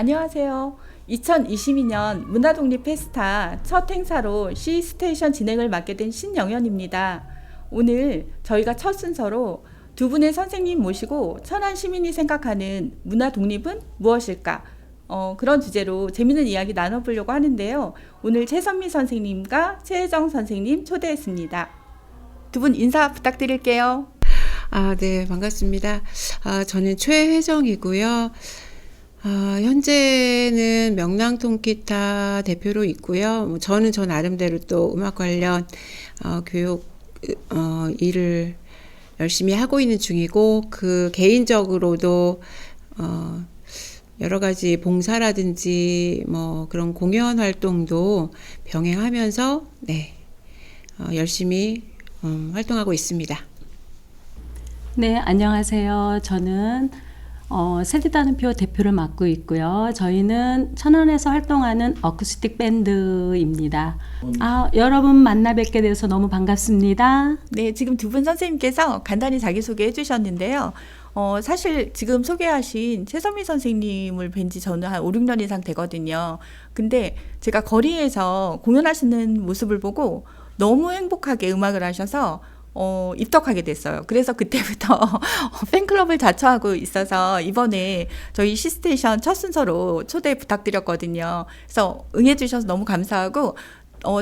안녕하세요. 2022년 문화독립 페스타 첫 행사로 C스테이션 진행을 맡게 된 신영연입니다. 오늘 저희가 첫 순서로 두 분의 선생님 모시고 천안 시민이 생각하는 문화독립은 무엇일까? 그런 주제로 재미있는 이야기 나눠보려고 하는데요. 오늘 최선미 선생님과 최혜정 선생님 초대했습니다. 두 분 인사 부탁드릴게요. 네, 반갑습니다. 저는 최혜정이고요. 현재는 명랑통기타 대표로 있고요. 저는 저 나름대로 또 음악 관련 교육 일을 열심히 하고 있는 중이고, 그 개인적으로도 여러 가지 봉사라든지 뭐 그런 공연 활동도 병행하면서 열심히 활동하고 있습니다. 네, 안녕하세요. 저는 세디다는표 대표를 맡고 있고요. 저희는 천안에서 활동하는 어쿠스틱 밴드입니다. 여러분 만나 뵙게 돼서 너무 반갑습니다. 네, 지금 두 분 선생님께서 간단히 자기소개 해주셨는데요. 사실 지금 소개하신 최선미 선생님을 뵌 지 저는 한 5, 6년 이상 되거든요. 근데 제가 거리에서 공연하시는 모습을 보고 너무 행복하게 음악을 하셔서 입덕하게 됐어요. 그래서 그때부터 팬클럽을 자처하고 있어서 이번에 저희 C스테이션 첫 순서로 초대 부탁드렸거든요. 그래서 응해주셔서 너무 감사하고,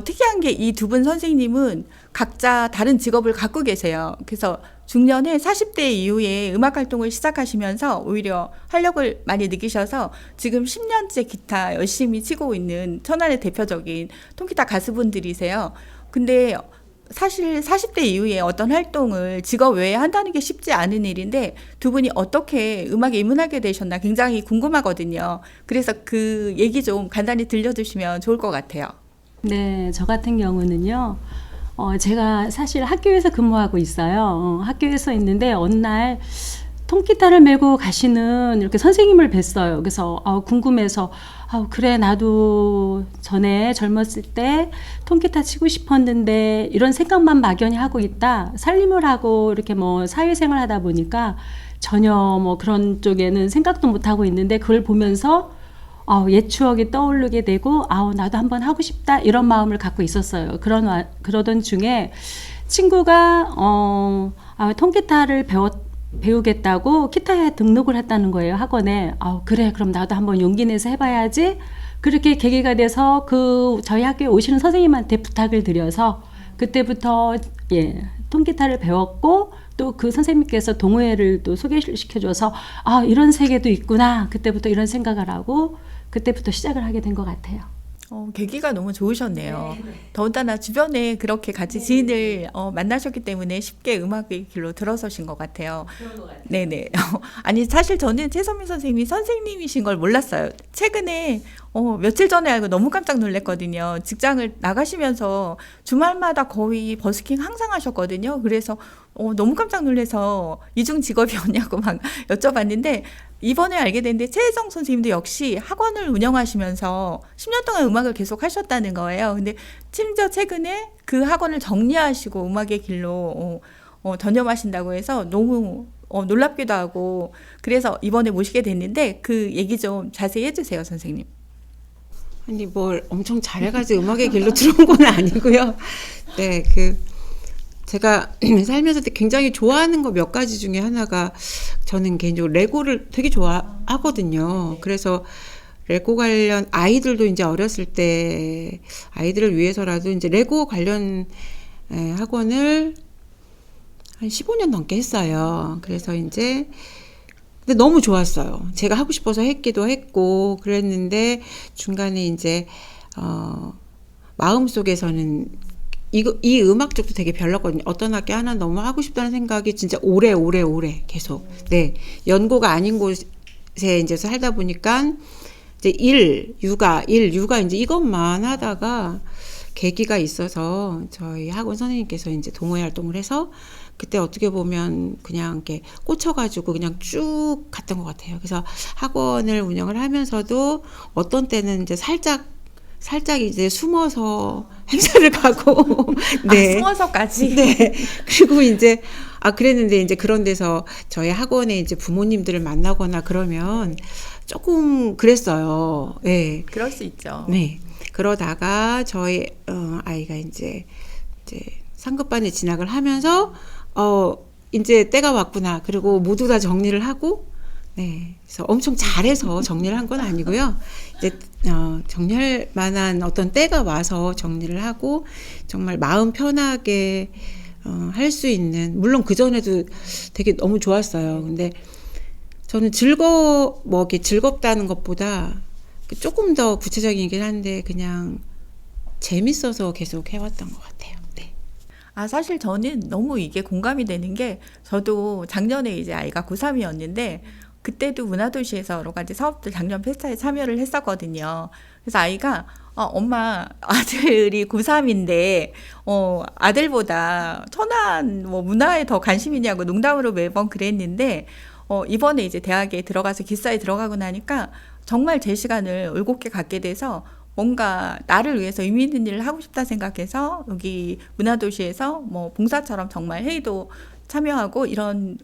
특이한 게 이 두 분 선생님은 각자 다른 직업을 갖고 계세요. 그래서 중년에 40대 이후에 음악 활동을 시작하시면서 오히려 활력을 많이 느끼셔서 지금 10년째 기타 열심히 치고 있는 천안의 대표적인 통기타 가수분들이세요. 근데 사실 40대 이후에 어떤 활동을 직업 외에 한다는 게 쉽지 않은 일인데 두 분이 어떻게 음악에 입문하게 되셨나 굉장히 궁금하거든요. 그래서 그 얘기 좀 간단히 들려주시면 좋을 것 같아요. 네, 저 같은 경우는요. 제가 사실 학교에서 근무하고 있어요. 학교에서 있는데 어느 날 통기타를 메고 가시는 이렇게 선생님을 뵀어요. 그래서 궁금해서 그래, 나도 전에 젊었을 때 통기타 치고 싶었는데 이런 생각만 막연히 하고 있다. 살림을 하고 이렇게 뭐 사회생활 하다 보니까 전혀 뭐 그런 쪽에는 생각도 못 하고 있는데 그걸 보면서 옛 추억이 떠오르게 되고 나도 한번 하고 싶다 이런 마음을 갖고 있었어요. 그러던 중에 친구가 통기타를 배우겠다고 기타에 등록을 했다는 거예요, 학원에. 그래, 그럼 나도 한번 용기 내서 해봐야지. 그렇게 계기가 돼서 저희 학교에 오시는 선생님한테 부탁을 드려서 그때부터 통기타를 배웠고, 또 그 선생님께서 동호회를 또 소개시켜줘서 이런 세계도 있구나. 그때부터 이런 생각을 하고 그때부터 시작을 하게 된 것 같아요. 계기가 너무 좋으셨네요. 네. 더군다나 주변에 그렇게 같이 지인을 만나셨기 때문에 쉽게 음악의 길로 들어서신 것 같아요. 그런 것 같아요. 네네. 아니, 사실 저는 최선미 선생님이 선생님이신 걸 몰랐어요. 최근에 며칠 전에 알고 너무 깜짝 놀랐거든요. 직장을 나가시면서 주말마다 거의 버스킹 항상 하셨거든요. 그래서 너무 깜짝 놀라서 이중 직업이었냐고 막 여쭤봤는데, 이번에 알게 됐는데 최혜정 선생님도 역시 학원을 운영하시면서 10년 동안 음악을 계속 하셨다는 거예요. 근데 심지어 최근에 그 학원을 정리하시고 음악의 길로 전념하신다고 해서 너무 놀랍기도 하고, 그래서 이번에 모시게 됐는데 그 얘기 좀 자세히 해주세요, 선생님. 아니, 뭘 엄청 잘해가지고 음악의 길로 들어온 건 아니고요. 네, 제가 살면서 굉장히 좋아하는 거 몇 가지 중에 하나가, 저는 개인적으로 레고를 되게 좋아하거든요. 그래서 레고 관련 아이들도 이제 어렸을 때 아이들을 위해서라도 이제 레고 관련 학원을 한 15년 넘게 했어요. 그래서 이제 근데 너무 좋았어요. 제가 하고 싶어서 했기도 했고 그랬는데 중간에 이제 마음속에서는 이 음악 쪽도 되게 별로거든요. 어떤 악기 하나 너무 하고 싶다는 생각이 진짜 오래 계속. 네. 연고가 아닌 곳에 이제 살다 보니까 이제 육아 이제 이것만 하다가 계기가 있어서 저희 학원 선생님께서 이제 동호회 활동을 해서 그때 어떻게 보면 그냥 이렇게 꽂혀가지고 그냥 쭉 갔던 것 같아요. 그래서 학원을 운영을 하면서도 어떤 때는 이제 살짝 살짝 이제 숨어서 행사를 가고 네. 숨어서까지. 네. 그리고 이제 그랬는데 이제 그런 데서 저희 학원에 이제 부모님들을 만나거나 그러면 조금 그랬어요. 네. 그럴 수 있죠. 네. 그러다가 저희 아이가 이제 상급반에 진학을 하면서 이제 때가 왔구나. 그리고 모두 다 정리를 하고 네. 그래서 엄청 잘해서 정리를 한 건 아니고요. 이제 정리할 만한 어떤 때가 와서 정리를 하고 정말 마음 편하게 할 수 있는, 물론 그 전에도 되게 너무 좋았어요. 근데 저는 이렇게 즐겁다는 것보다 조금 더 구체적이긴 한데 그냥 재밌어서 계속 해왔던 것 같아요. 네. 사실 저는 너무 이게 공감이 되는 게, 저도 작년에 이제 아이가 고3이었는데 그때도 문화도시에서 여러 가지 사업들 작년 페스타에 참여를 했었거든요. 그래서 아이가 엄마, 아들이 고3인데 아들보다 천안 문화에 더 관심 있냐고 농담으로 매번 그랬는데 이번에 이제 대학에 들어가서 기사에 들어가고 나니까 정말 제 시간을 올곧게 갖게 돼서 뭔가 나를 위해서 의미 있는 일을 하고 싶다 생각해서 여기 문화도시에서 봉사처럼 정말 회의도 참여하고 이런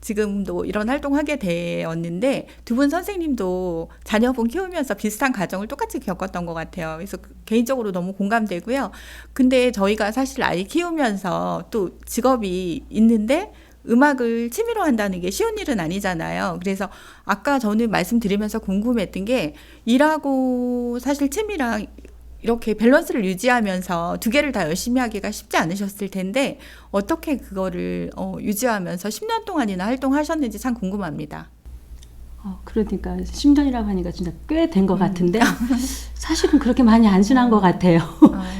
지금도 이런 활동하게 되었는데, 두 분 선생님도 자녀분 키우면서 비슷한 과정을 똑같이 겪었던 것 같아요. 그래서 개인적으로 너무 공감되고요. 근데 저희가 사실 아이 키우면서 또 직업이 있는데 음악을 취미로 한다는 게 쉬운 일은 아니잖아요. 그래서 아까 저는 말씀드리면서 궁금했던 게, 일하고 사실 취미랑 이렇게 밸런스를 유지하면서 두 개를 다 열심히 하기가 쉽지 않으셨을 텐데 어떻게 그거를 유지하면서 10년 동안이나 활동하셨는지 참 궁금합니다. 그러니까 10년이라고 하니까 진짜 꽤 된 것 같은데 사실은 그렇게 많이 안 지난 것 같아요.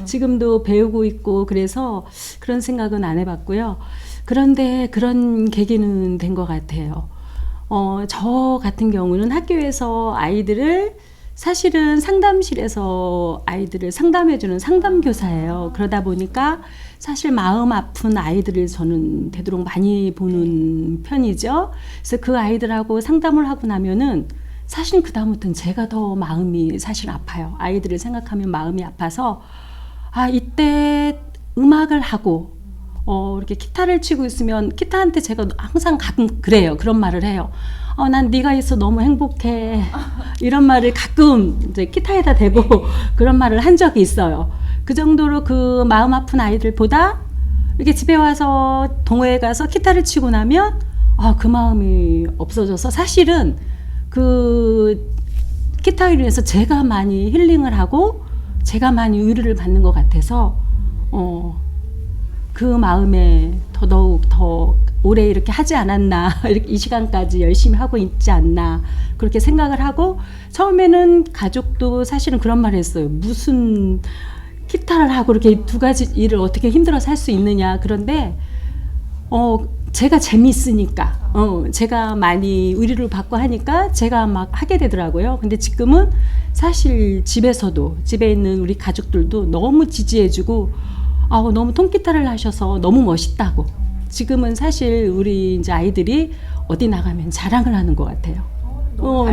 지금도 배우고 있고 그래서 그런 생각은 안 해봤고요. 그런데 그런 계기는 된 것 같아요. 저 같은 경우는 학교에서 아이들을, 사실은 상담실에서 아이들을 상담해주는 상담교사예요. 그러다 보니까 사실 마음 아픈 아이들을 저는 되도록 많이 보는 편이죠. 그래서 그 아이들하고 상담을 하고 나면은 사실 그다음부터는 제가 더 마음이 사실 아파요. 아이들을 생각하면 마음이 아파서 이때 음악을 하고 이렇게 기타를 치고 있으면 기타한테 제가 항상 가끔 그래요. 그런 말을 해요. 난 네가 있어 너무 행복해. 이런 말을 가끔 이제 기타에다 대고 그런 말을 한 적이 있어요. 그 정도로 그 마음 아픈 아이들보다 이렇게 집에 와서 동호회 가서 기타를 치고 나면 그 마음이 없어져서 사실은 그 기타로 인해서 제가 많이 힐링을 하고 제가 많이 위로를 받는 것 같아서 그 마음에 더더욱 더 오래 이렇게 하지 않았나, 이렇게 이 시간까지 열심히 하고 있지 않나 그렇게 생각을 하고, 처음에는 가족도 사실은 그런 말을 했어요. 무슨 기타를 하고 이렇게 두 가지 일을 어떻게 힘들어서 할 수 있느냐. 그런데 제가 재미있으니까 제가 많이 의리를 받고 하니까 제가 막 하게 되더라고요. 근데 지금은 사실 집에 있는 우리 가족들도 너무 지지해주고 너무 통기타를 하셔서 너무 멋있다고. 지금은 사실 우리 이제 아이들이 어디 나가면 자랑을 하는 것 같아요.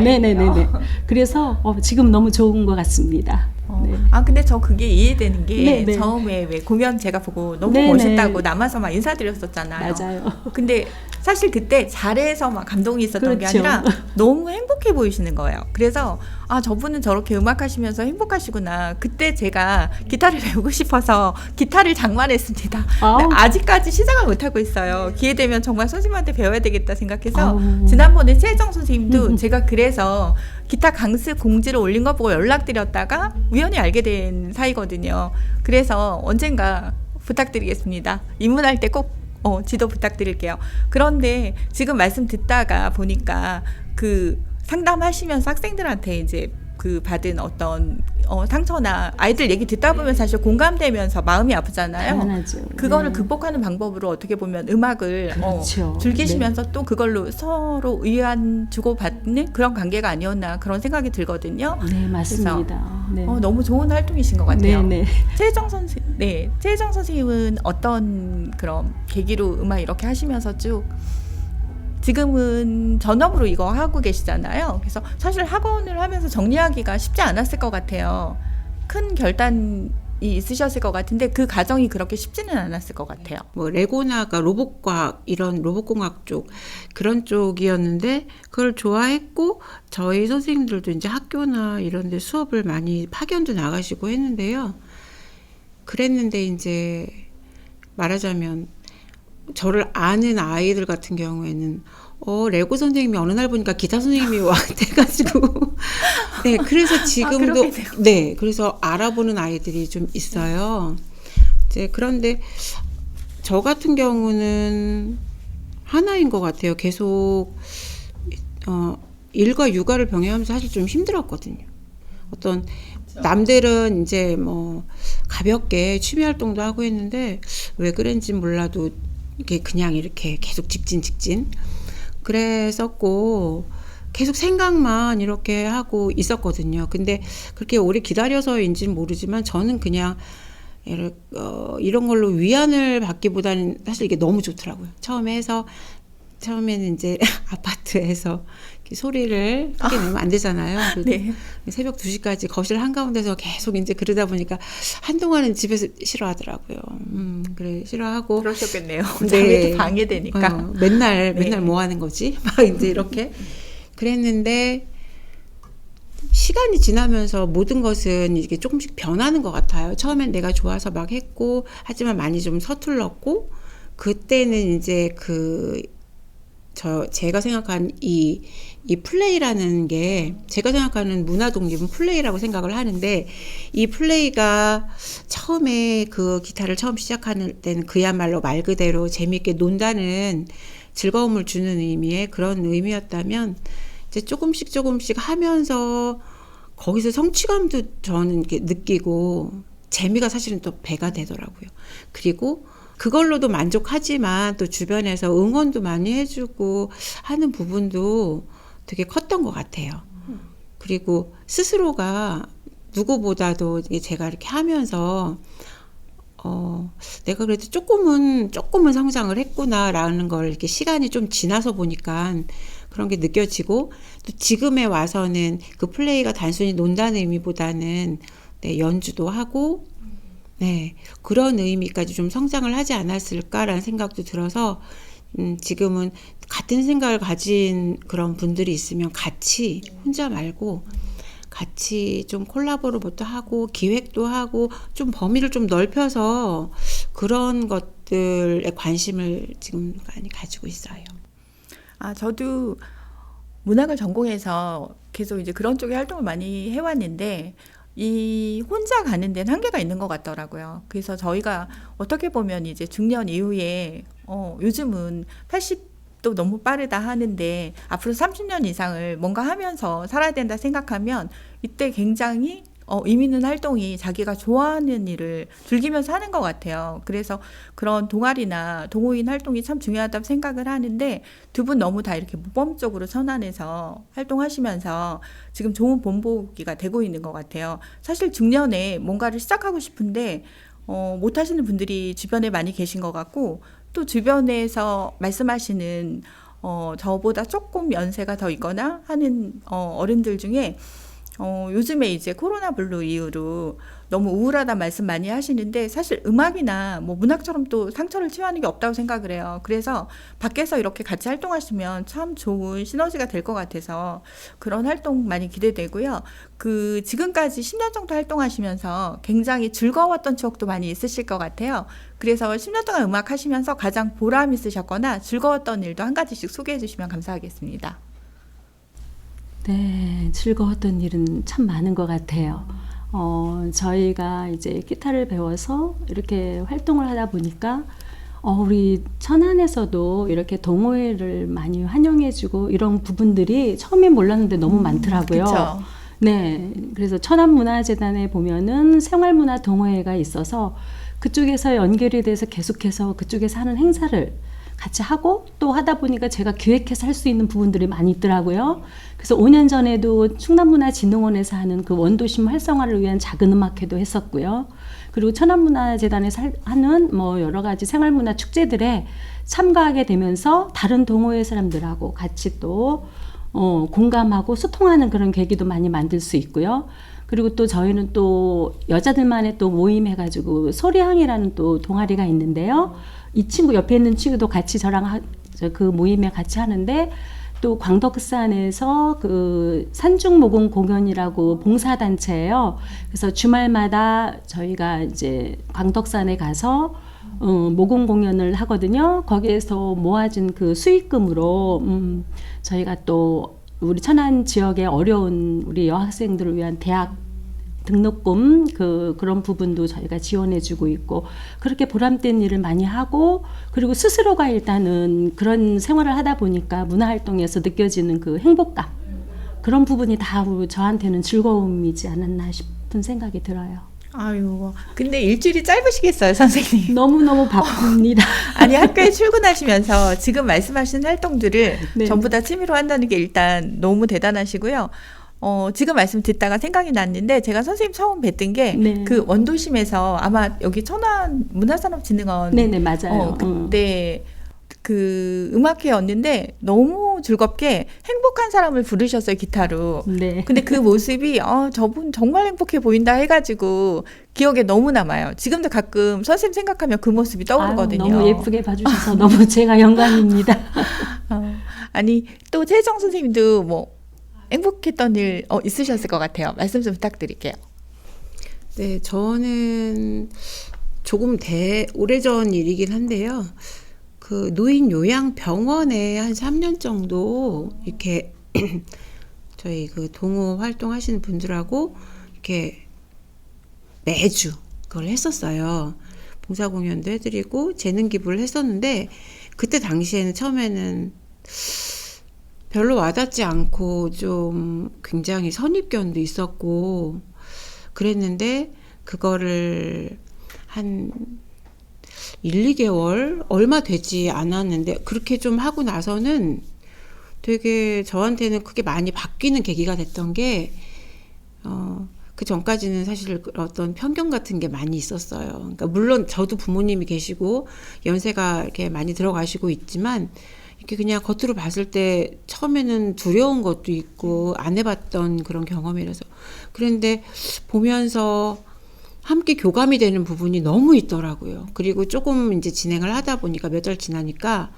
네네네네. 그래서 지금 너무 좋은 것 같습니다. 네. 근데 저 그게 이해되는 게, 네네. 처음에 왜 공연 제가 보고 너무 네네. 멋있다고 남아서 막 인사드렸었잖아요. 맞아요. 근데 사실 그때 잘해서 막 감동이 있었던 게 그렇죠. 아니라 너무 행복해 보이시는 거예요. 그래서 저분은 저렇게 음악하시면서 행복하시구나. 그때 제가 기타를 배우고 싶어서 기타를 장만했습니다. 아직까지 시작을 못하고 있어요. 기회 되면 정말 선생님한테 배워야 되겠다 생각해서 지난번에 최혜정 선생님도 제가 그래서 기타 강습 공지를 올린 거 보고 연락드렸다가 우연히 알게 된 사이거든요. 그래서 언젠가 부탁드리겠습니다. 입문할 때 꼭 지도 부탁드릴게요. 그런데 지금 말씀 듣다가 보니까 그 상담하시면서 학생들한테 이제 그 받은 어떤 상처나 아이들 얘기 듣다 보면 사실 공감되면서 마음이 아프잖아요. 당연하죠. 그거를 네. 극복하는 방법으로 어떻게 보면 음악을 그렇죠. 즐기시면서 또 그걸로 서로 위안 주고받는 그런 관계가 아니었나 그런 생각이 들거든요. 네, 맞습니다. 네. 너무 좋은 활동이신 것 같아요. 네네. 최혜정 선생님은 어떤 그런 계기로 음악 이렇게 하시면서 쭉 지금은 전업으로 이거 하고 계시잖아요. 그래서 사실 학원을 하면서 정리하기가 쉽지 않았을 것 같아요. 큰 결단이 있으셨을 것 같은데 그 과정이 그렇게 쉽지는 않았을 것 같아요. 뭐 레고나가 로봇과학 이런 로봇공학 쪽 그런 쪽이었는데 그걸 좋아했고 저희 선생님들도 이제 학교나 이런 데 수업을 많이 파견도 나가시고 했는데요. 그랬는데 이제 말하자면 저를 아는 아이들 같은 경우에는 레고 선생님이 어느 날 보니까 기타 선생님이 와 돼가지고 네 그래서 지금도 그렇겠네요. 네 그래서 알아보는 아이들이 좀 있어요. 이제 그런데 저 같은 경우는 하나인 것 같아요. 계속 일과 육아를 병행하면서 사실 좀 힘들었거든요. 어떤 남들은 이제 뭐 가볍게 취미 활동도 하고 했는데 왜 그런지 몰라도 이게 그냥 이렇게 계속 직진 그랬었고 계속 생각만 이렇게 하고 있었거든요. 근데 그렇게 오래 기다려서인지는 모르지만 저는 그냥 이런 걸로 위안을 받기보다는 사실 이게 너무 좋더라고요. 처음에는 이제 아파트에서 소리를 크게 내면 안 되잖아요. 네. 새벽 2시까지 거실 한가운데서 계속 이제 그러다 보니까 한동안은 집에서 싫어하더라고요. 그래, 싫어하고. 그러셨겠네요. 네. 잠이 방해되니까. 맨날 네. 뭐 하는 거지? 막 이제 이렇게. 그랬는데, 시간이 지나면서 모든 것은 이게 조금씩 변하는 것 같아요. 처음엔 내가 좋아서 막 했고, 하지만 많이 좀 서툴렀고, 그때는 이제 제가 생각한 이 플레이라는 게 제가 생각하는 문화 독립은 플레이라고 생각을 하는데 이 플레이가 처음에 그 기타를 처음 시작하는 때는 그야말로 말 그대로 재미있게 논다는 즐거움을 주는 의미의 그런 의미였다면 이제 조금씩 하면서 거기서 성취감도 저는 이렇게 느끼고 재미가 사실은 또 배가 되더라고요. 그리고 그걸로도 만족하지만 또 주변에서 응원도 많이 해주고 하는 부분도 되게 컸던 것 같아요. 그리고 스스로가 누구보다도 제가 이렇게 하면서 내가 그래도 조금은 성장을 했구나라는 걸 이렇게 시간이 좀 지나서 보니까 그런 게 느껴지고 또 지금에 와서는 그 플레이가 단순히 논다는 의미보다는 네, 연주도 하고 네, 그런 의미까지 좀 성장을 하지 않았을까라는 생각도 들어서 지금은 같은 생각을 가진 그런 분들이 있으면 같이 혼자 말고 같이 좀 콜라보로부터 하고 기획도 하고 좀 범위를 좀 넓혀서 그런 것들에 관심을 지금 많이 가지고 있어요. 저도 문학을 전공해서 계속 이제 그런 쪽의 활동을 많이 해왔는데 이 혼자 가는 데는 한계가 있는 것 같더라고요. 그래서 저희가 어떻게 보면 이제 중년 이후에 요즘은 80도 너무 빠르다 하는데 앞으로 30년 이상을 뭔가 하면서 살아야 된다 생각하면 이때 굉장히 의미 있는 활동이 자기가 좋아하는 일을 즐기면서 하는 것 같아요. 그래서 그런 동아리나 동호인 활동이 참 중요하다고 생각을 하는데 두 분 너무 다 이렇게 모범적으로 선안해서 활동하시면서 지금 좋은 본보기가 되고 있는 것 같아요. 사실 중년에 뭔가를 시작하고 싶은데 못 하시는 분들이 주변에 많이 계신 것 같고 또 주변에서 말씀하시는 저보다 조금 연세가 더 있거나 하는 어른들 중에 요즘에 이제 코로나 블루 이후로 너무 우울하다 말씀 많이 하시는데 사실 음악이나 뭐 문학처럼 또 상처를 치유하는 게 없다고 생각을 해요. 그래서 밖에서 이렇게 같이 활동하시면 참 좋은 시너지가 될 것 같아서 그런 활동 많이 기대되고요. 지금까지 10년 정도 활동하시면서 굉장히 즐거웠던 추억도 많이 있으실 것 같아요. 그래서 10년 동안 음악 하시면서 가장 보람 있으셨거나 즐거웠던 일도 한 가지씩 소개해 주시면 감사하겠습니다. 네, 즐거웠던 일은 참 많은 것 같아요. 저희가 이제 기타를 배워서 이렇게 활동을 하다 보니까 우리 천안에서도 이렇게 동호회를 많이 환영해주고 이런 부분들이 처음에 몰랐는데 너무 많더라고요. 그쵸. 네, 그래서 천안문화재단에 보면은 생활문화 동호회가 있어서 그쪽에서 연결이 돼서 계속해서 그쪽에서 하는 행사를 같이 하고 또 하다 보니까 제가 기획해서 할 수 있는 부분들이 많이 있더라고요. 그래서 5년 전에도 충남문화진흥원에서 하는 그 원도심 활성화를 위한 작은 음악회도 했었고요. 그리고 천안문화재단에서 하는 뭐 여러 가지 생활문화 축제들에 참가하게 되면서 다른 동호회 사람들하고 같이 또 공감하고 소통하는 그런 계기도 많이 만들 수 있고요. 그리고 또 저희는 또 여자들만의 또 모임 해가지고 소리항이라는 또 동아리가 있는데요. 이 친구 옆에 있는 친구도 같이 저랑 그 모임에 같이 하는데 또 광덕산에서 그 산중모금 공연이라고 봉사단체예요. 그래서 주말마다 저희가 이제 광덕산에 가서 모금 공연을 하거든요. 거기에서 모아진 그 수익금으로 저희가 또 우리 천안 지역의 어려운 우리 여학생들을 위한 대학 등록금 그런 부분도 저희가 지원해주고 있고 그렇게 보람된 일을 많이 하고 그리고 스스로가 일단은 그런 생활을 하다 보니까 문화활동에서 느껴지는 그 행복감 그런 부분이 다 저한테는 즐거움이지 않았나 싶은 생각이 들어요. 아유, 근데 일주일이 짧으시겠어요, 선생님? 너무너무 바쁩니다. 아니, 학교에 출근하시면서 지금 말씀하신 활동들을 네. 전부 다 취미로 한다는 게 일단 너무 대단하시고요. 지금 말씀 듣다가 생각이 났는데 제가 선생님 처음 뵀던 게 네. 그 원도심에서 아마 여기 천안 문화산업진흥원 네네 맞아요. 그때 그 음악회였는데 너무 즐겁게 행복한 사람을 부르셨어요, 기타로. 네. 근데 그 모습이 저분 정말 행복해 보인다 해가지고 기억에 너무 남아요. 지금도 가끔 선생님 생각하면 그 모습이 떠오르거든요. 아유, 너무 예쁘게 봐주셔서 너무 제가 영광입니다. 아니 또 최정 선생님도 뭐 행복했던 일 있으셨을 것 같아요. 말씀 좀 부탁드릴게요. 네, 저는 조금 오래전 일이긴 한데요. 그 노인 요양병원에 한 3년 정도 이렇게 저희 그 동호 활동하시는 분들하고 이렇게 매주 그걸 했었어요. 봉사 공연도 해드리고 재능 기부를 했었는데 그때 당시에는 처음에는 별로 와닿지 않고 좀 굉장히 선입견도 있었고 그랬는데 그거를 한 1, 2개월 얼마 되지 않았는데 그렇게 좀 하고 나서는 되게 저한테는 크게 많이 바뀌는 계기가 됐던 게 그 전까지는 사실 어떤 편견 같은 게 많이 있었어요. 그러니까 물론 저도 부모님이 계시고 연세가 이렇게 많이 들어가시고 있지만 이렇게 그냥 겉으로 봤을 때 처음에는 두려운 것도 있고 안 해봤던 그런 경험이라서 그런데 보면서 함께 교감이 되는 부분이 너무 있더라고요. 그리고 조금 이제 진행을 하다 보니까 몇 달 지나니까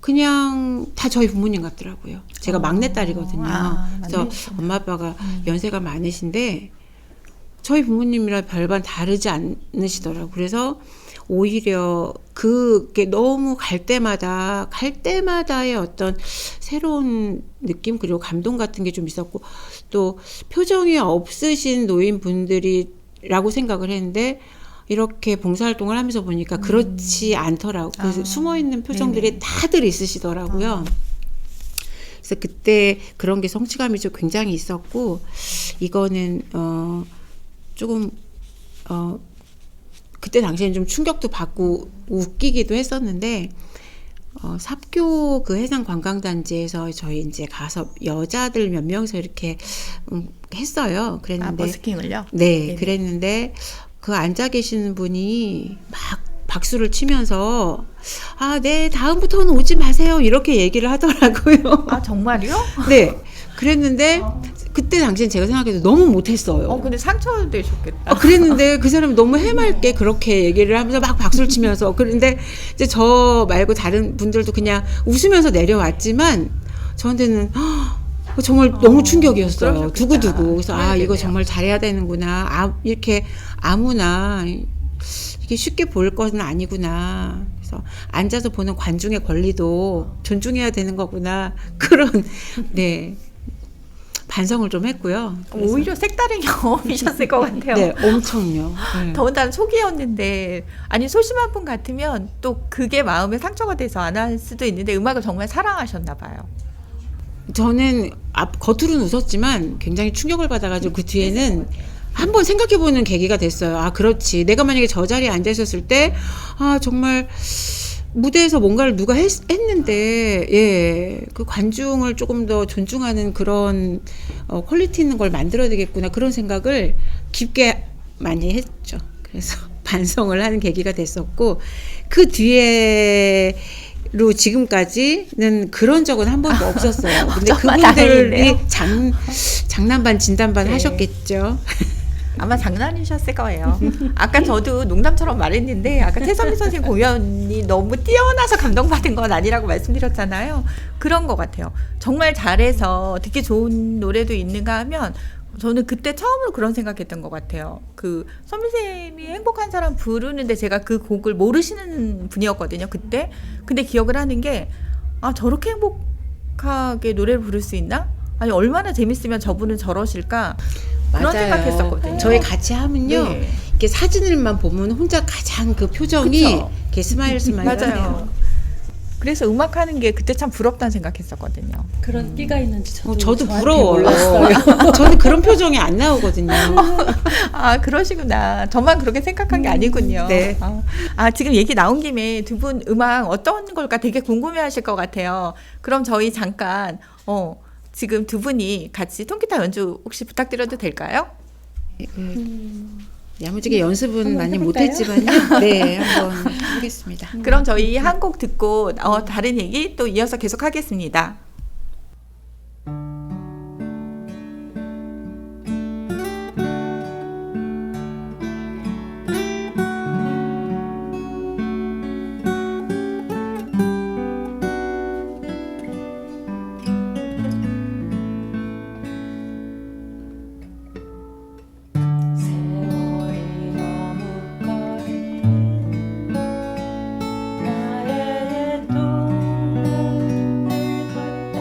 그냥 다 저희 부모님 같더라고요. 제가 막내딸이거든요. 그래서 엄마 아빠가 연세가 많으신데 저희 부모님이랑 별반 다르지 않으시더라고요. 그래서 오히려 그게 너무 갈 때마다의 어떤 새로운 느낌 그리고 감동 같은 게 좀 있었고 또 표정이 없으신 노인분들이라고 생각을 했는데 이렇게 봉사활동을 하면서 보니까 그렇지 않더라고요. 그래서 숨어있는 표정들이 네네. 다들 있으시더라고요. 그래서 그때 그런 게 성취감이 좀 굉장히 있었고 이거는 조금 그때 당시에는 좀 충격도 받고 웃기기도 했었는데 삽교 그 해상관광단지에서 저희 이제 가서 여자들 몇 명이서 이렇게 했어요. 그랬는데 버스킹을요? 네, 네네. 그랬는데 그 앉아 계시는 분이 막 박수를 치면서 네, 다음부터는 오지 마세요. 이렇게 얘기를 하더라고요. 아, 정말요? 네, 그랬는데 그때 당시엔 제가 생각해도 너무 못했어요. 근데 상처되셨겠다. 그랬는데 그 사람이 너무 해맑게 그렇게 얘기를 하면서 막 박수를 치면서 그런데 이제 저 말고 다른 분들도 그냥 웃으면서 내려왔지만 저한테는 정말 너무 충격이었어요. 그러셨겠다. 두고두고. 그래서 이거 그래야겠네요. 정말 잘해야 되는구나. 이렇게 아무나 이게 쉽게 볼 것은 아니구나. 그래서 앉아서 보는 관중의 권리도 존중해야 되는 거구나. 그런 네. 반성을 좀 했고요. 오히려 색다른 경험이셨을 것 같아요. 네, 엄청요. 네. 더군다나 초기였는데 아니 소심한 분 같으면 또 그게 마음에 상처가 돼서 안 할 수도 있는데 음악을 정말 사랑하셨나 봐요. 저는 겉으로는 웃었지만 굉장히 충격을 받아가지고 그 뒤에는 한번 생각해보는 계기가 됐어요. 그렇지. 내가 만약에 저 자리에 앉아 있었을 때 정말 무대에서 뭔가를 누가 했는데 그 관중을 조금 더 존중하는 그런 퀄리티 있는 걸 만들어야 되겠구나 그런 생각을 깊게 많이 했죠. 그래서 반성을 하는 계기가 됐었고 그 뒤에 이후로 지금까지는 그런 적은 한 번도 없었어요. 근데 정말 그분들이 다행이네요. 장난반 진단반 네. 하셨겠죠. 아마 장난이셨을 거예요. 아까 저도 농담처럼 말했는데 아까 태선미 선생님 공연이 너무 뛰어나서 감동받은 건 아니라고 말씀드렸잖아요. 그런 것 같아요. 정말 잘해서 듣기 좋은 노래도 있는가 하면 저는 그때 처음으로 그런 생각했던 것 같아요. 그 선미쌤이 행복한 사람 부르는데 제가 그 곡을 모르시는 분이었거든요. 그때. 근데 기억을 하는 게 저렇게 행복하게 노래를 부를 수 있나? 아니 얼마나 재밌으면 저분은 저러실까? 그런 맞아요. 생각했었거든요. 저희 같이 하면요. 네. 이렇게 사진을만 보면 혼자 가장 그 표정이 그쵸? 이렇게 스마일 맞아요. 하네요. 그래서 음악하는 게 그때 참 부럽다는 생각했었거든요. 그런 끼가 있는지 저도 저한테 부러워요. 몰랐어요. 저는 그런 표정이 안 나오거든요. 그러시구나. 저만 그렇게 생각한 게 아니군요. 네. 지금 얘기 나온 김에 두 분 음악 어떤 걸까 되게 궁금해 하실 것 같아요. 그럼 저희 잠깐, 지금 두 분이 같이 통기타 연주 혹시 부탁드려도 될까요? 야무지게 연습은 한번 많이 해볼까요? 못했지만요. 네, 한번 하겠습니다. 그럼 저희 한 곡 듣고 다른 얘기 또 이어서 계속 하겠습니다. 세월이 너무 걸린 나의 동물 같아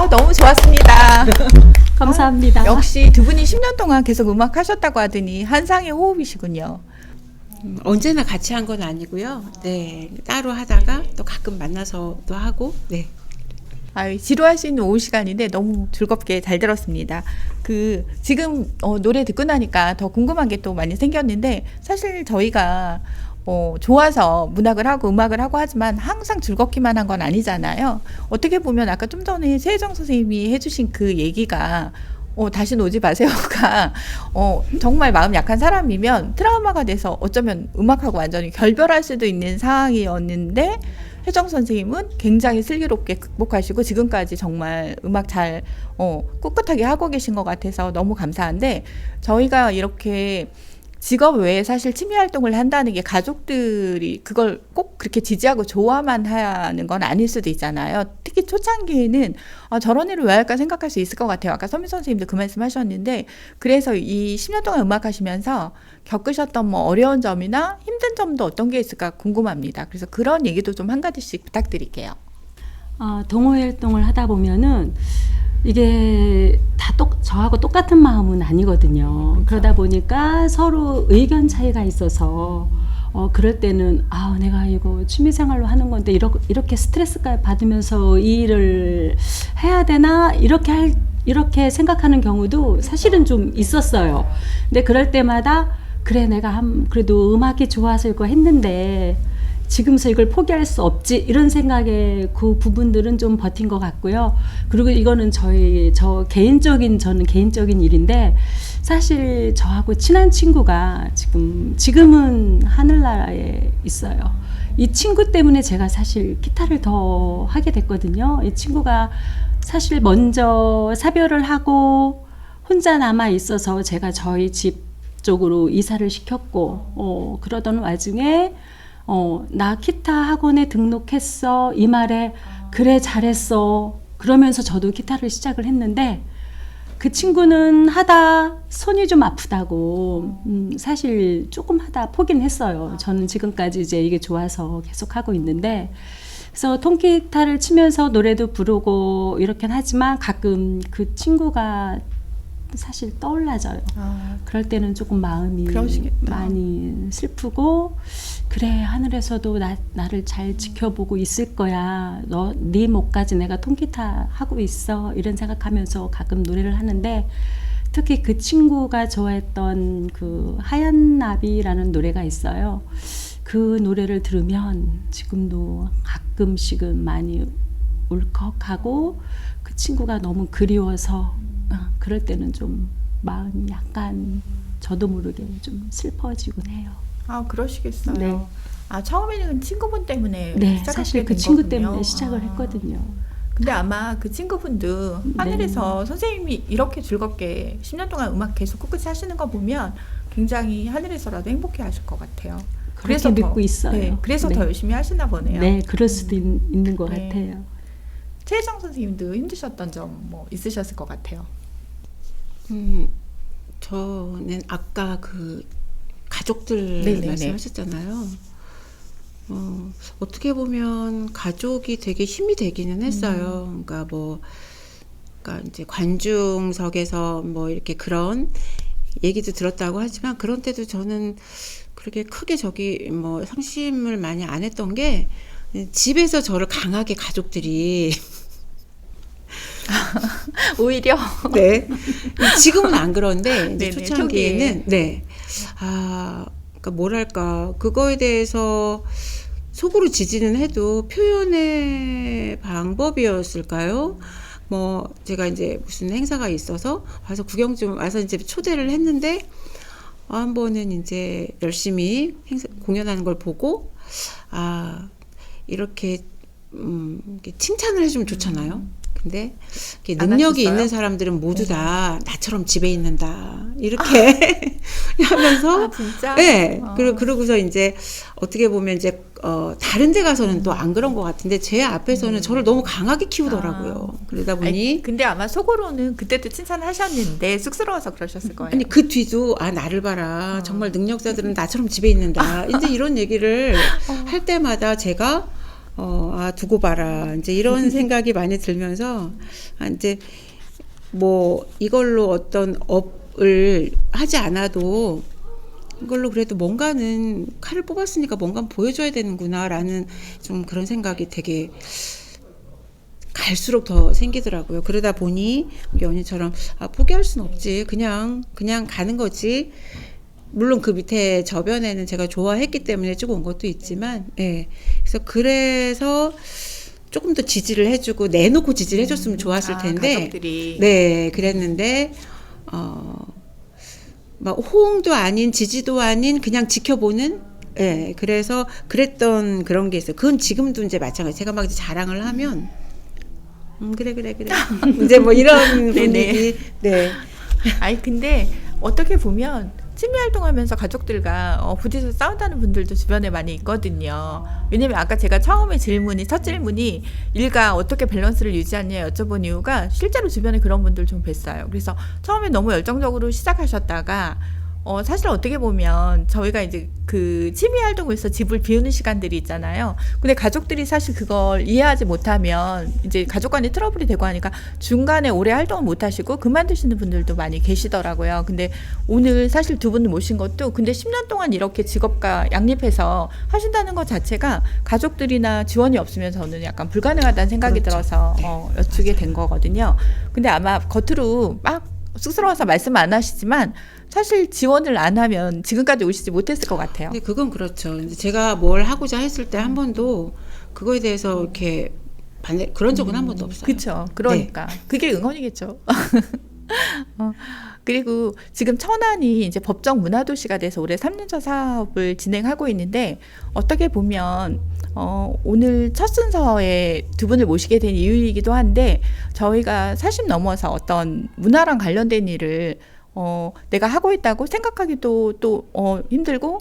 너무 좋았습니다. 감사합니다. 역시 두 분이 10년 동안 계속 음악 하셨다고 하더니 한상의 호흡이시군요. 언제나 같이 한 건 아니고요. 네, 따로 하다가 또 가끔 만나서도 하고, 네. 아유, 지루할 수 있는 오후 시간인데 너무 즐겁게 잘 들었습니다. 지금 노래 듣고 나니까 더 궁금한 게 또 많이 생겼는데, 사실 저희가 좋아서 문학을 하고 음악을 하고 하지만 항상 즐겁기만 한 건 아니잖아요. 어떻게 보면 아까 좀 전에 최혜정 선생님이 해주신 그 얘기가 다시는 오지 마세요가 정말 마음 약한 사람이면 트라우마가 돼서 어쩌면 음악하고 완전히 결별할 수도 있는 상황이었는데, 혜정 선생님은 굉장히 슬기롭게 극복하시고 지금까지 정말 음악 잘 꿋꿋하게 하고 계신 것 같아서 너무 감사한데, 저희가 이렇게 직업 외에 사실 취미 활동을 한다는 게 가족들이 그걸 꼭 그렇게 지지하고 좋아만 하는 건 아닐 수도 있잖아요. 특히 초창기에는 저런 일을 왜 할까 생각할 수 있을 것 같아요. 아까 서민 선생님도 그 말씀 하셨는데, 그래서 이 10년 동안 음악 하시면서 겪으셨던 뭐 어려운 점이나 힘든 점도 어떤 게 있을까 궁금합니다. 그래서 그런 얘기도 좀 한 가지씩 부탁드릴게요. 동호회 활동을 하다 보면은 이게 다 저하고 똑같은 마음은 아니거든요. 그렇죠. 그러다 보니까 서로 의견 차이가 있어서 그럴 때는 내가 이거 취미생활로 하는 건데 이렇게 스트레스까지 받으면서 이 일을 해야 되나 이렇게 생각하는 경우도 사실은 좀 있었어요. 근데 그럴 때마다 그래 내가 그래도 음악이 좋아서 이거 했는데 지금서 이걸 포기할 수 없지 이런 생각에 그 부분들은 좀 버틴 것 같고요. 그리고 이거는 저는 개인적인 일인데, 사실 저하고 친한 친구가 지금은 하늘나라에 있어요. 이 친구 때문에 제가 사실 기타를 더 하게 됐거든요. 이 친구가 사실 먼저 사별을 하고 혼자 남아 있어서 제가 저희 집 쪽으로 이사를 시켰고, 그러던 와중에 나 기타 학원에 등록했어. 이 말에 그래 잘했어. 그러면서 저도 기타를 시작을 했는데, 그 친구는 하다 손이 좀 아프다고 사실 조금 하다 포기는 했어요. 저는 지금까지 이제 이게 좋아서 계속 하고 있는데, 그래서 통기타를 치면서 노래도 부르고 이렇긴 하지만 가끔 그 친구가 사실 떠올라져요. 그럴 때는 조금 마음이 그러시겠다. 많이 슬프고, 그래 하늘에서도 나를 잘 지켜보고 있을 거야. 네 목까지 내가 통기타 하고 있어. 이런 생각하면서 가끔 노래를 하는데, 특히 그 친구가 좋아했던 그 하얀 나비라는 노래가 있어요. 그 노래를 들으면 지금도 가끔씩은 많이 울컥하고, 그 친구가 너무 그리워서 그럴 때는 좀 마음이 약간 저도 모르게 좀 슬퍼지곤 해요. 그러시겠어요. 네. 처음에는 친구분 때문에 네, 시작하게 사실 그 된 친구 거군요. 때문에 시작을 했거든요. 근데 아마 그 친구분도 하늘에서 선생님이 이렇게 즐겁게 10년 동안 음악 계속 꿋꿋이 하시는 거 보면 굉장히 하늘에서라도 행복해 하실 것 같아요. 그렇게 믿고 있어요. 네, 그래서 네. 더 열심히 하시나 보네요. 네, 그럴 수도 있는 것 네. 같아요. 최혜정 선생님도 힘드셨던 점 뭐 있으셨을 것 같아요. 저는 아까 그 가족들 네네네. 말씀하셨잖아요. 어떻게 보면 가족이 되게 힘이 되기는 했어요. 그러니까 이제 관중석에서 뭐 이렇게 그런 얘기도 들었다고 하지만, 그런 때도 저는 그렇게 크게 뭐 상심을 많이 안 했던 게, 집에서 저를 강하게 가족들이 오히려 네. 지금은 안 그런데 이제 네네, 초창기에는 그러니까 뭐랄까, 그거에 대해서 속으로 지지는 해도 표현의 방법이었을까요? 뭐 제가 이제 무슨 행사가 있어서 와서 구경 좀 와서 이제 초대를 했는데, 한 번은 이제 열심히 공연하는 걸 보고 이렇게 칭찬을 해주면 좋잖아요. 근데 이렇게 안 능력이 하셨어요? 있는 사람들은 모두 다 나처럼 집에 있는다 이렇게 하면서 진짜? 네. 그러고서 이제 어떻게 보면 이제 다른 데 가서는 또 안 그런 것 같은데, 제 앞에서는 저를 너무 강하게 키우더라고요. 그러다 보니 근데 아마 속으로는 그때도 칭찬하셨는데 쑥스러워서 그러셨을 거예요. 아니 그 뒤도 나를 봐라, 정말 능력자들은 나처럼 집에 있는다 이제 이런 얘기를 할 때마다 제가 두고 봐라. 이제 이런 생각이 많이 들면서, 이제 뭐 이걸로 어떤 업을 하지 않아도 이걸로 그래도 뭔가는 칼을 뽑았으니까 뭔가 보여줘야 되는구나라는 좀 그런 생각이 되게 갈수록 더 생기더라고요. 그러다 보니 우리 언니처럼 포기할 수는 없지. 그냥 가는 거지. 물론 그 밑에 저변에는 제가 좋아했기 때문에 쭉 온 것도 있지만, 예. 그래서 조금 더 지지를 해주고 내놓고 지지를 해줬으면 좋았을 텐데, 가족들이. 네, 그랬는데 막 호응도 아닌 지지도 아닌 그냥 지켜보는, 예. 그래서 그랬던 그런 게 있어요. 그건 지금도 이제 마찬가지. 제가 막 이제 자랑을 하면 그래 이제 뭐 이런 분위기. 네. 아니 근데 어떻게 보면 취미 활동하면서 가족들과 부딪혀 싸운다는 분들도 주변에 많이 있거든요. 왜냐면 아까 제가 첫 질문이 일과 어떻게 밸런스를 유지하냐 여쭤본 이유가 실제로 주변에 그런 분들 좀 뵀어요. 그래서 처음에 너무 열정적으로 시작하셨다가 사실 어떻게 보면 저희가 이제 그 취미 활동을 위해서 집을 비우는 시간들이 있잖아요. 근데 가족들이 사실 그걸 이해하지 못하면 이제 가족 간에 트러블이 되고 하니까 중간에 오래 활동을 못 하시고 그만두시는 분들도 많이 계시더라고요. 근데 오늘 사실 두 분을 모신 것도 근데 10년 동안 이렇게 직업과 양립해서 하신다는 것 자체가 가족들이나 지원이 없으면 저는 약간 불가능하다는 생각이 그렇죠. 들어서 네. 여쭈게 된 거거든요. 근데 아마 겉으로 막 쑥스러워서 말씀 안 하시지만 사실 지원을 안 하면 지금까지 오시지 못했을 것 같아요. 근데 그건 그렇죠. 이제 제가 뭘 하고자 했을 때 한 번도 그거에 대해서 이렇게 그런 적은 한 번도 없어요. 그렇죠. 그러니까 그게 응원이겠죠. 그리고 지금 천안이 이제 법정 문화도시가 돼서 올해 3년차 사업을 진행하고 있는데 어떻게 보면 오늘 첫 순서에 두 분을 모시게 된 이유이기도 한데 저희가 40 넘어서 어떤 문화랑 관련된 일을 내가 하고 있다고 생각하기도 또 힘들고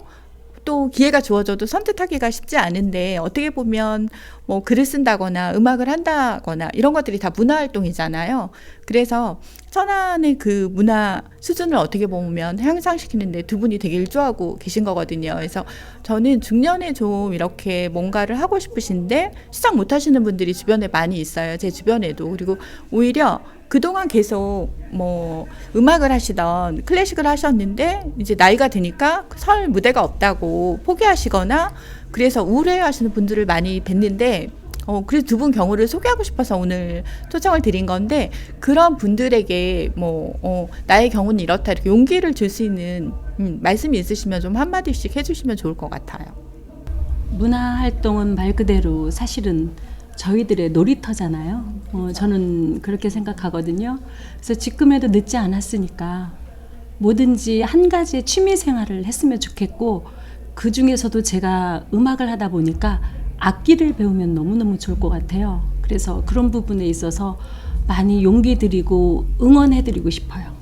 또 기회가 주어져도 선택하기가 쉽지 않은데 어떻게 보면 뭐 글을 쓴다거나 음악을 한다거나 이런 것들이 다 문화 활동이잖아요. 그래서 천안의 그 문화 수준을 어떻게 보면 향상시키는데 두 분이 되게 일조하고 계신 거거든요. 그래서 저는 중년에 좀 이렇게 뭔가를 하고 싶으신데 시작 못 하시는 분들이 주변에 많이 있어요. 제 주변에도. 그리고 오히려 그동안 계속 뭐 음악을 하시던 클래식을 하셨는데 이제 나이가 드니까 설 무대가 없다고 포기하시거나 그래서 우울해하시는 분들을 많이 뵀는데 그래서 두 분 경우를 소개하고 싶어서 오늘 초청을 드린 건데 그런 분들에게 나의 경우는 이렇다 이렇게 용기를 줄 수 있는 말씀이 있으시면 좀 한마디씩 해주시면 좋을 것 같아요. 문화 활동은 말 그대로 사실은 저희들의 놀이터잖아요. 저는 그렇게 생각하거든요. 그래서 지금에도 늦지 않았으니까 뭐든지 한 가지의 취미 생활을 했으면 좋겠고 그 중에서도 제가 음악을 하다 보니까 악기를 배우면 너무너무 좋을 것 같아요. 그래서 그런 부분에 있어서 많이 용기 드리고 응원해 드리고 싶어요.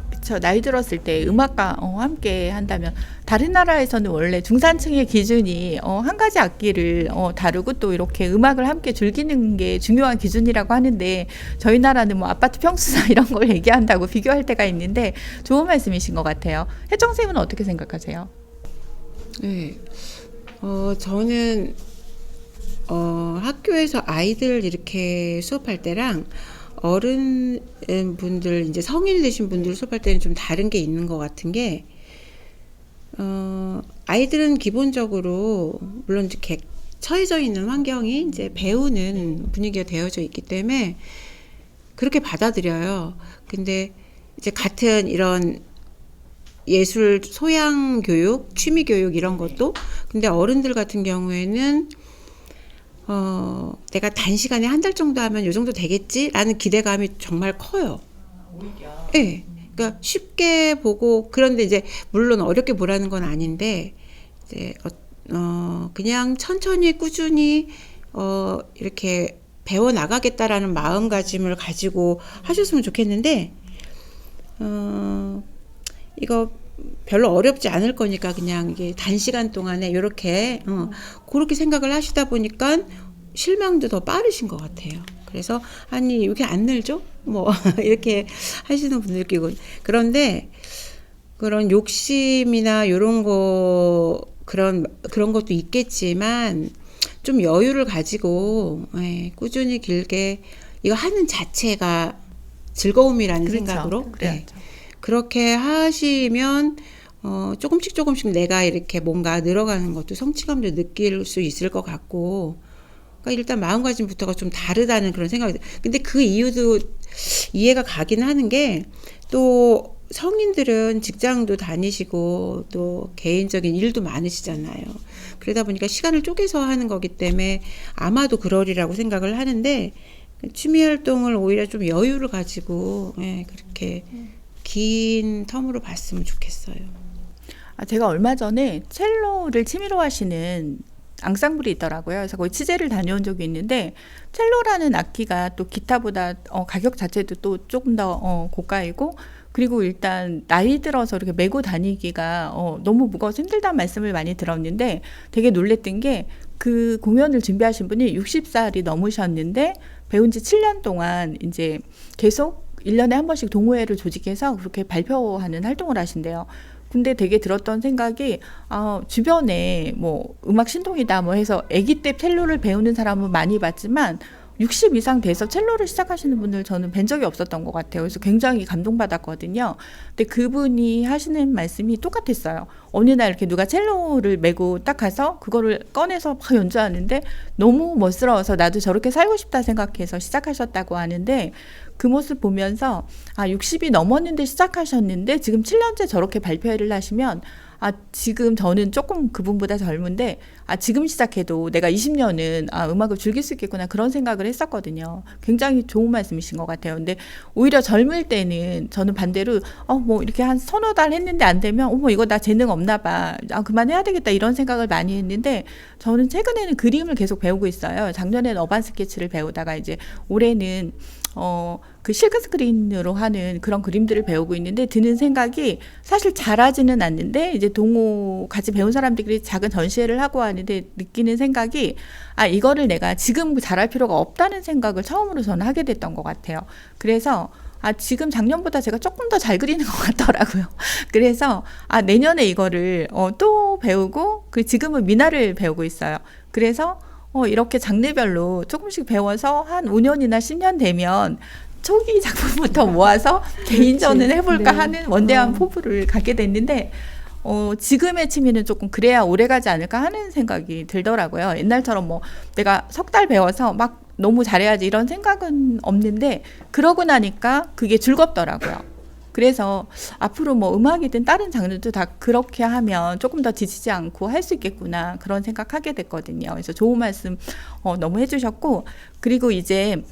그쵸. 나이 들었을 때 음악과 함께 한다면 다른 나라에서는 원래 중산층의 기준이 한 가지 악기를 다루고 또 이렇게 음악을 함께 즐기는 게 중요한 기준이라고 하는데 저희 나라는 뭐 아파트 평수나 이런 걸 얘기한다고 비교할 때가 있는데 좋은 말씀이신 것 같아요. 혜정 쌤은 어떻게 생각하세요? 네. 저는 학교에서 아이들 이렇게 수업할 때랑 어른 분들 이제 성인 되신 분들 수업할 때는 좀 다른 게 있는 것 같은 게 아이들은 기본적으로 물론 이렇게 처해져 있는 환경이 이제 배우는 분위기가 되어져 있기 때문에 그렇게 받아들여요. 근데 이제 같은 이런 예술 소양 교육, 취미 교육 이런 것도 근데 어른들 같은 경우에는 내가 단시간에 한 달 정도 하면 요 정도 되겠지라는 기대감이 정말 커요. 예. 네. 그러니까 쉽게 보고 그런데 이제 물론 어렵게 보라는 건 아닌데 이제 그냥 천천히 꾸준히 이렇게 배워 나가겠다라는 마음가짐을 가지고 하셨으면 좋겠는데 이거 별로 어렵지 않을 거니까 그냥 이게 단시간 동안에 이렇게 그렇게 생각을 하시다 보니까 실망도 더 빠르신 것 같아요. 그래서 아니 이게 안 늘죠? 뭐 이렇게 하시는 분들 끼고 그런데 그런 욕심이나 이런 거 그런 것도 있겠지만 좀 여유를 가지고 예, 꾸준히 길게 이거 하는 자체가 즐거움이라는 그렇죠. 생각으로 네. 그래야죠. 그렇게 하시면 조금씩 내가 이렇게 뭔가 늘어가는 것도 성취감도 느낄 수 있을 것 같고, 그러니까 일단 마음가짐부터가 좀 다르다는 그런 생각이 들어요. 근데 그 이유도 이해가 가긴 하는 게, 또 성인들은 직장도 다니시고 또 개인적인 일도 많으시잖아요. 그러다 보니까 시간을 쪼개서 하는 거기 때문에 아마도 그러리라고 생각을 하는데, 취미 활동을 오히려 좀 여유를 가지고 예, 그렇게 긴 텀으로 봤으면 좋겠어요. 제가 얼마 전에 첼로를 취미로 하시는 앙상블이 있더라고요. 그래서 거기 취재를 다녀온 적이 있는데, 첼로라는 악기가 또 기타보다 가격 자체도 또 조금 더 고가이고, 그리고 일단 나이 들어서 이렇게 메고 다니기가 너무 무거워서 힘들다는 말씀을 많이 들었는데, 되게 놀랬던 게 그 공연을 준비하신 분이 60살이 넘으셨는데 배운 지 7년 동안 이제 계속 1년에 한 번씩 동호회를 조직해서 그렇게 발표하는 활동을 하신대요. 근데 되게 들었던 생각이, 주변에 뭐 음악 신동이다 뭐 해서 아기 때 첼로를 배우는 사람은 많이 봤지만 60 이상 돼서 첼로를 시작하시는 분을 저는 뵌 적이 없었던 것 같아요. 그래서 굉장히 감동받았거든요. 근데 그분이 하시는 말씀이 똑같았어요. 어느 날 이렇게 누가 첼로를 메고 딱 가서 그거를 꺼내서 막 연주하는데 너무 멋스러워서 나도 저렇게 살고 싶다 생각해서 시작하셨다고 하는데, 그 모습 보면서 60이 넘었는데 시작하셨는데 지금 7년째 저렇게 발표회를 하시면, 지금 저는 조금 그분보다 젊은데 지금 시작해도 내가 20년은 음악을 즐길 수 있겠구나, 그런 생각을 했었거든요. 굉장히 좋은 말씀이신 것 같아요. 근데 오히려 젊을 때는 저는 반대로 뭐 이렇게 한 서너 달 했는데 안 되면 어머 이거 나 재능 없나 봐, 그만해야 되겠다, 이런 생각을 많이 했는데, 저는 최근에는 그림을 계속 배우고 있어요. 작년에는 어반 스케치를 배우다가 이제 올해는 그 실크 스크린으로 하는 그런 그림들을 배우고 있는데, 드는 생각이, 사실 잘하지는 않는데 이제 동호 같이 배운 사람들이 작은 전시회를 하고 하는데 느끼는 생각이, 이거를 내가 지금 잘할 필요가 없다는 생각을 처음으로 저는 하게 됐던 것 같아요. 그래서 지금 작년보다 제가 조금 더 잘 그리는 것 같더라고요. 그래서 내년에 이거를 또 배우고, 지금은 미나를 배우고 있어요. 그래서 이렇게 장르별로 조금씩 배워서 한 5년이나 10년 되면 초기 작품부터 모아서 개인전을 해볼까 네. 하는 원대한 포부를 갖게 됐는데, 지금의 취미는 조금 그래야 오래가지 않을까 하는 생각이 들더라고요. 옛날처럼 뭐 내가 석 달 배워서 막 너무 잘해야지 이런 생각은 없는데, 그러고 나니까 그게 즐겁더라고요. 그래서 앞으로 뭐 음악이든 다른 장르도 다 그렇게 하면 조금 더 지치지 않고 할 수 있겠구나, 그런 생각하게 됐거든요. 그래서 좋은 말씀 너무 해주셨고, 그리고 이제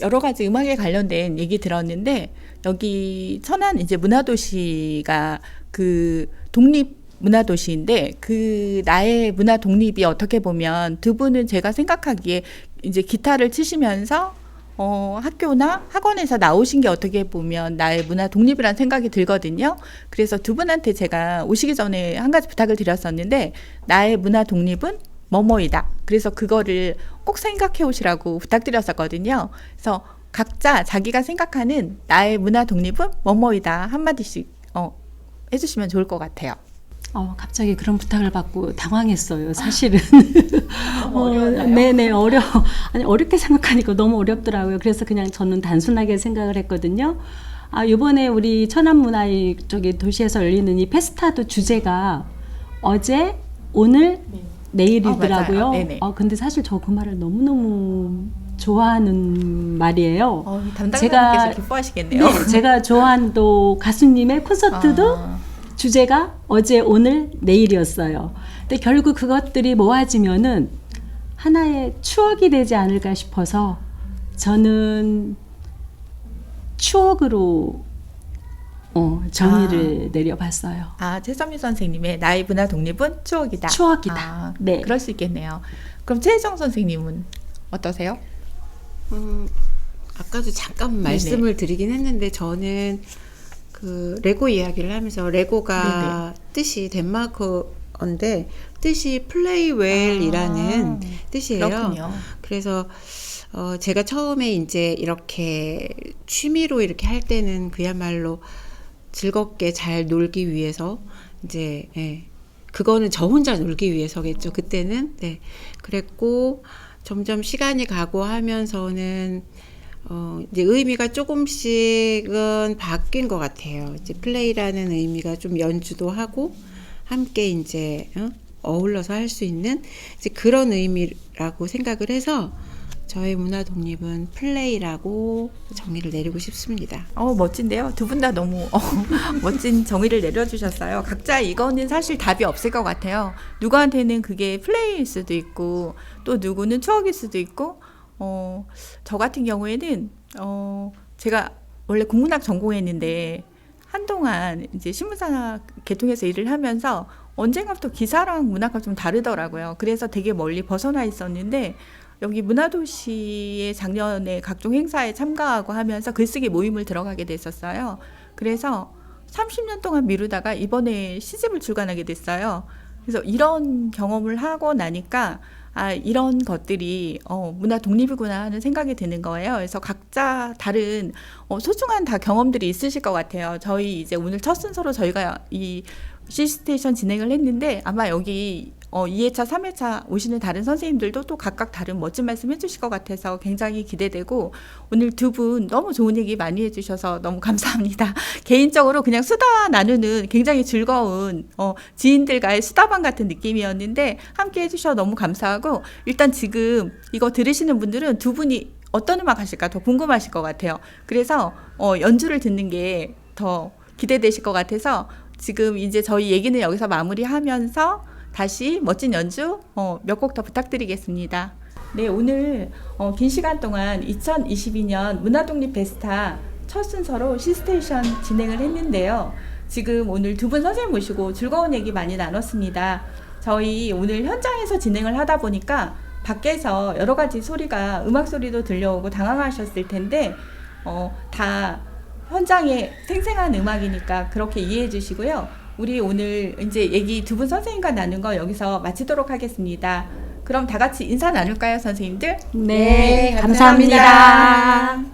여러 가지 음악에 관련된 얘기 들었는데, 여기 천안 이제 문화도시가 그 독립 문화도시인데, 그 나의 문화 독립이 어떻게 보면 두 분은 제가 생각하기에 이제 기타를 치시면서 학교나 학원에서 나오신 게 어떻게 보면 나의 문화 독립이라는 생각이 들거든요. 그래서 두 분한테 제가 오시기 전에 한 가지 부탁을 드렸었는데, 나의 문화 독립은 뭐뭐이다. 그래서 그거를 꼭 생각해 오시라고 부탁드렸었거든요. 그래서 각자 자기가 생각하는 나의 문화 독립은 뭐뭐이다 한마디씩 해주시면 좋을 것 같아요. 갑자기 그런 부탁을 받고 당황했어요, 사실은. 어려웠나요? 네네, 아니, 어렵게 생각하니까 너무 어렵더라고요. 그래서 그냥 저는 단순하게 생각을 했거든요. 이번에 우리 천안문화의 도시에서 열리는 이 페스타도 주제가 어제, 오늘, 내일이더라고요. 맞아요. 네네. 근데 사실 저 그 말을 너무너무 좋아하는 말이에요. 담당자님께서 기뻐하시겠네요. 네, 제가 좋아하는 또 가수님의 콘서트도 주제가 어제, 오늘, 내일이었어요. 근데 결국 그것들이 모아지면은 하나의 추억이 되지 않을까 싶어서 저는 추억으로 정의를 내려봤어요. 최선미 선생님의 나의 문화 독립은 추억이다. 추억이다. 네. 그럴 수 있겠네요. 그럼 최혜정 선생님은 어떠세요? 아까도 잠깐 말씀을 드리긴 했는데, 저는 그 레고 이야기를 하면서, 레고가 뜻이 덴마크어인데 뜻이 플레이 웰이라는 뜻이에요. 그렇군요. 그래서 제가 처음에 이제 이렇게 취미로 이렇게 할 때는 그야말로 즐겁게 잘 놀기 위해서 이제 그거는 저 혼자 놀기 위해서겠죠. 그때는. 네. 그랬고 점점 시간이 가고 하면서는 이제 의미가 조금씩은 바뀐 것 같아요. 이제 플레이라는 의미가 좀 연주도 하고 함께 이제 어울러서 할 수 있는 이제 그런 의미라고 생각을 해서 저의 문화 독립은 플레이라고 정의를 내리고 싶습니다. 멋진데요. 두 분 다 너무 멋진 정의를 내려주셨어요. 각자 이거는 사실 답이 없을 것 같아요. 누구한테는 그게 플레이일 수도 있고 또 누구는 추억일 수도 있고 저 같은 경우에는 제가 원래 국문학 전공했는데 한동안 이제 신문사 계통에서 일을 하면서 언젠가부터 기사랑 문학과 좀 다르더라고요. 그래서 되게 멀리 벗어나 있었는데 여기 문화도시의 작년에 각종 행사에 참가하고 하면서 글쓰기 모임을 들어가게 됐었어요. 그래서 30년 동안 미루다가 이번에 시집을 출간하게 됐어요. 그래서 이런 경험을 하고 나니까 이런 것들이 문화 독립이구나 하는 생각이 드는 거예요. 그래서 각자 다른 소중한 다 경험들이 있으실 것 같아요. 저희 이제 오늘 첫 순서로 저희가 이 C스테이션 진행을 했는데 아마 여기 2회차, 3회차 오시는 다른 선생님들도 또 각각 다른 멋진 말씀 해주실 것 같아서 굉장히 기대되고 오늘 두 분 너무 좋은 얘기 많이 해주셔서 너무 감사합니다. 개인적으로 그냥 수다 나누는 굉장히 즐거운 지인들과의 수다방 같은 느낌이었는데 함께 해주셔서 너무 감사하고 일단 지금 이거 들으시는 분들은 두 분이 어떤 음악 하실까 더 궁금하실 것 같아요. 그래서 연주를 듣는 게 더 기대되실 것 같아서 지금 이제 저희 얘기는 여기서 마무리하면서 다시 멋진 연주 몇 곡 더 부탁드리겠습니다. 네, 오늘 긴 시간 동안 2022년 문화독립 페스타 첫 순서로 C스테이션 진행을 했는데요. 지금 오늘 두 분 선생님 모시고 즐거운 얘기 많이 나눴습니다. 저희 오늘 현장에서 진행을 하다 보니까 밖에서 여러 가지 소리가 음악 소리도 들려오고 당황하셨을 텐데 다 현장에 생생한 음악이니까 그렇게 이해해 주시고요. 우리 오늘 이제 얘기 두 분 선생님과 나눈 거 여기서 마치도록 하겠습니다. 그럼 다 같이 인사 나눌까요, 선생님들? 네, 감사합니다.